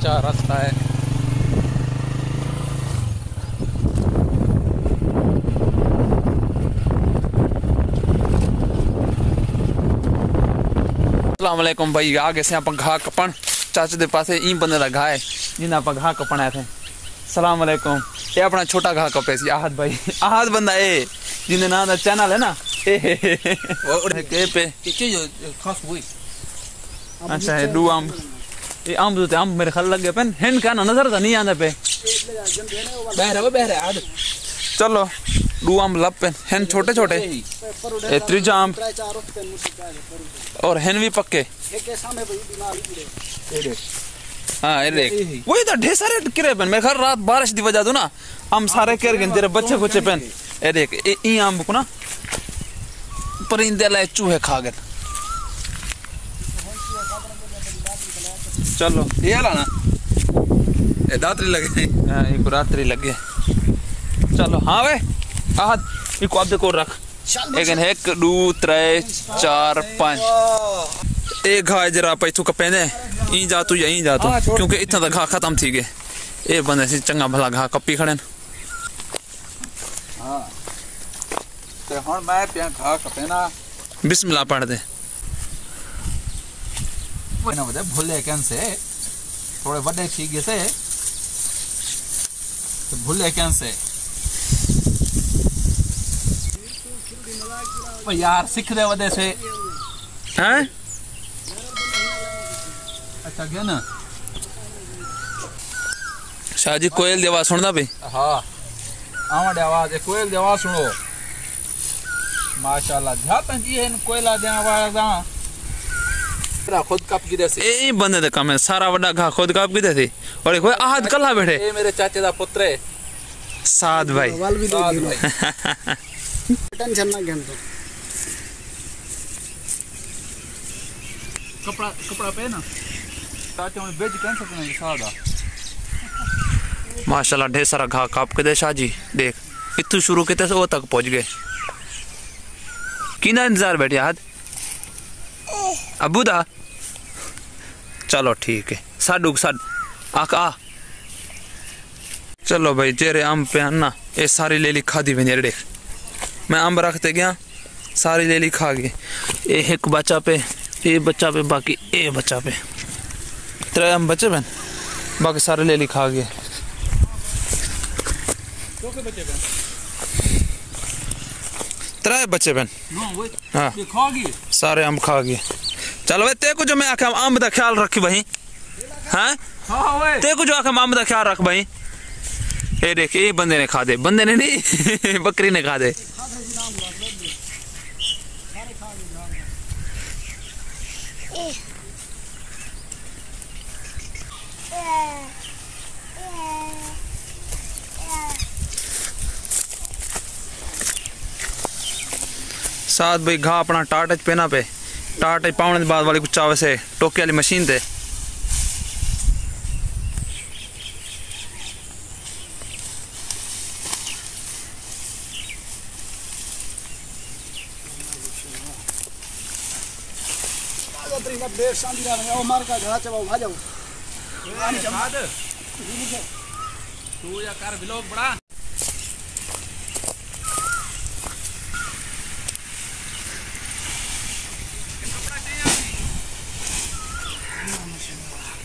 कच्चा रास्ता है। अस्सलाम वालेकुम भाई, आगे से आप घा कपन चाचे दे पासे ई बंदे दा घा है जिन्हें आप घा कपन आए थे। सलाम वालेकुम। ये अपना छोटा घा कपे सी आहद भाई, आहद बंदा ए जिन्हें नाम दा चैनल है ना ए के पे खास हुई। अच्छा है दू आम, ये आम तो आम मेरे ख्याल लग गए पेन हैंड का ना नजर तो नहीं आंदा पे बहरा चलो दू आम लब पेन हैंड छोटे छोटे ए त्रिजा आम और हैंड भी पक्के। हाँ ये देख वही तो ढेर सारे गिरे पेन मेरे ख्याल रात बारिश दी वजह तो ना हम सारे गिर गए तेरे बच्चे कुचे पेन। ये देख ई आम को ना परिंदे लाए चूहे खा गए। चलो ये लाना ये दातरी लगे। हाँ एक रात्रि लगे। चलो हाँ वे आहद इको आप देखो रख एक दो त्रे चार पांच एक घा जरा पैथू कपेने ई जा तू यहीं जा तू क्योंकि इतना तो घा खत्म थी गए। ये बंदे से चंगा भला घा कपी खड़े। हां ते हुन मैं पिया घा कपेना बिस्मिल्लाह पढ़ दे। ना वदे भूले कैसे थोड़े बड़े ठीक गए से तो भूले कैसे यार सिख दे वदे से हैं। अच्छा गया ना शाहजी कोयल दी आवाज सुनदा पे। हाँ आवाज आवाज कोयल दी आवाज सुनो माशाल्लाह ध्यान जी है कोयला दे आवाज दा खुद कप गिदे से ए बंदे दे काम है सारा बड़ा घा खुद कप गिदे थी। और कोई आहद कल्ला बैठे ए मेरे चाचे दा पुत्र है साद भाई टेंशन ना घेन तो कपड़ा कपड़ा पे ना ताकि हम बेच कैंसर करने के सादा माशाल्लाह ढेर सारा घा काप के दे शाहजी देख इतु शुरू किते से वो तक पहुंच गए। किना इंतजार बैठे आहद अबू दा। चलो ठीक है साडू साड आका चलो भाई जेरे आम पे ना ये सारी लेली खादी बनी देख मैं आम रखते गया सारी लेली खा गए। ये एक बच्चा पे ये बच्चा पे बाकी ये बच्चा पे तेरे आम बच्चे बहन बाकी सारे लेली खा गए। तेरे बच्चे बहन हाँ सारे आम खा गए। चलो भाई ते को जो मैं आखा आम का ख्याल रखी भाई। हाँ ते को जो आखा आम का ख्याल रख भाई। ये देख ये बंदे ने खा दे बंदे ने नहीं बकरी ने खा दे। साथ भाई घा अपना टाट पेना पे टाट पाने बाद वाली कुछ वैसे टोके वाली मशीन थे। देर शांति ओ मार का घड़ा चबाओ आ जाओ तू या कर व्लॉग बड़ा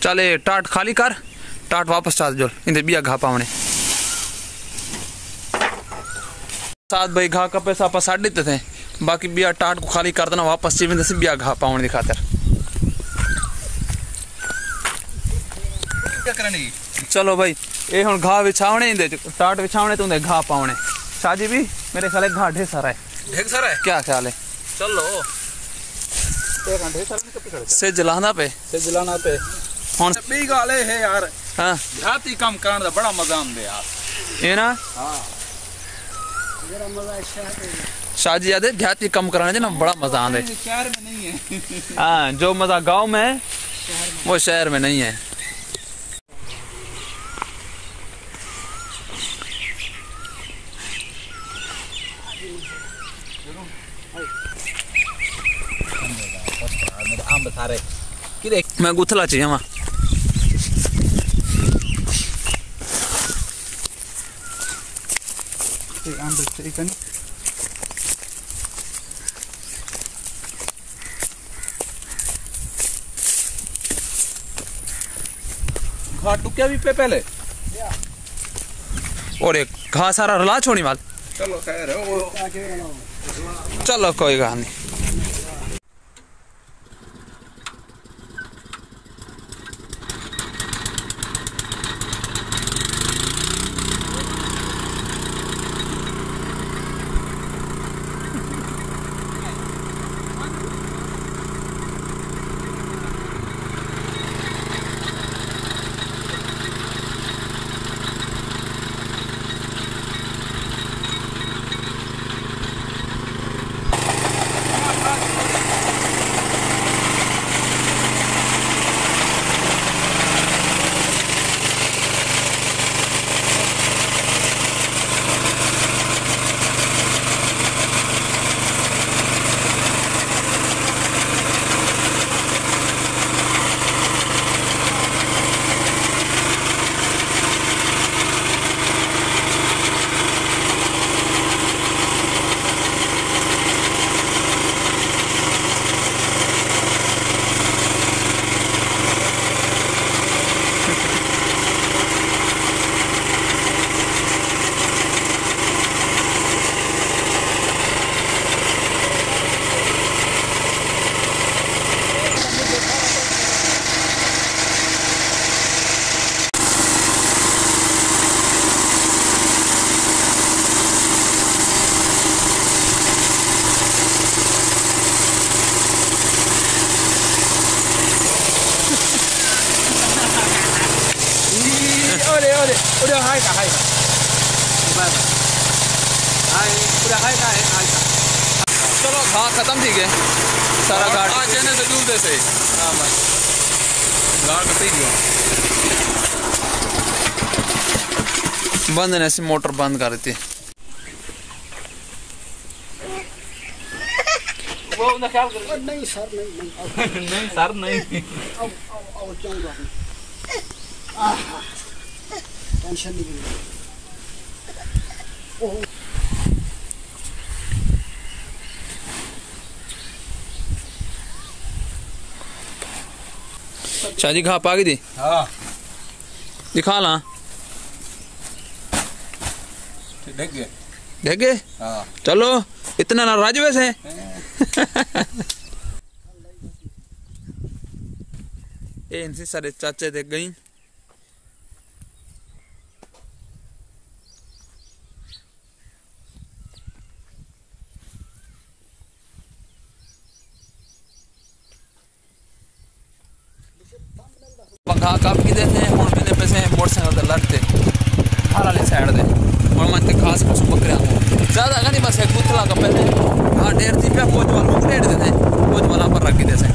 चले टाट खाली कर टाट वापस चाल जो इंदे बिया घा पावने साथ भाई घा का पैसा आप साढ़े थे बाकी बिया टाट को खाली कर देना वापस चीज से बिया घा पावने की खातर। क्या करनी चलो भाई ये हुन घा बिछावने इंदे टाट बिछावने तो इंदे घा पावने। शाहजी भी मेरे ख्याल घा ढेर सारा है क्या ख्याल है। चलो एक घंटे सारा से जलाना पे हुन बी गाले है यार। हां देहाती काम करने दा बड़ा मजा आंदे यार ये ना। हां मेरा मजा शहर में शाहजी याद है देहाती काम कराने ना बड़ा मजा आंदे। शहर में नहीं है हाँ जो मजा गांव में है वो शहर में नहीं है। आम बता रहे कि मैं गुथला चाहिए वहाँ घाट टुकिया भी पे पहले और एक घास सारा रला छोड़ी माल। चलो खैर है वो चलो कोई बात नहीं। चलो घाट खत्म थी गए सारा घाट चने से दूर से हां बस घाट कती गयो बंद ने से मोटर बंद कर दी। वो ना ख्याल कर नहीं सर नहीं नहीं सर नहीं आओ जाऊंगा टेंशन नहीं लेनी। शादी घाप आ गई थी हां दिखा ला देख गए देख गए। हां चलो इतना नाराज वैसे ए इनसे सारे चाचे देख गई। पंखा कब की देते हैं हुण मैंने पैसे मोटरसाइकिल ते लड़ते हर वाली साइड दे हुण मैं ते खास कुछ बकरियां को ज्यादा नहीं बस एक कुतला का पहले हां डेढ़ थी पे कोच वाला मुकरेट देते कोच वाला पर रख दे से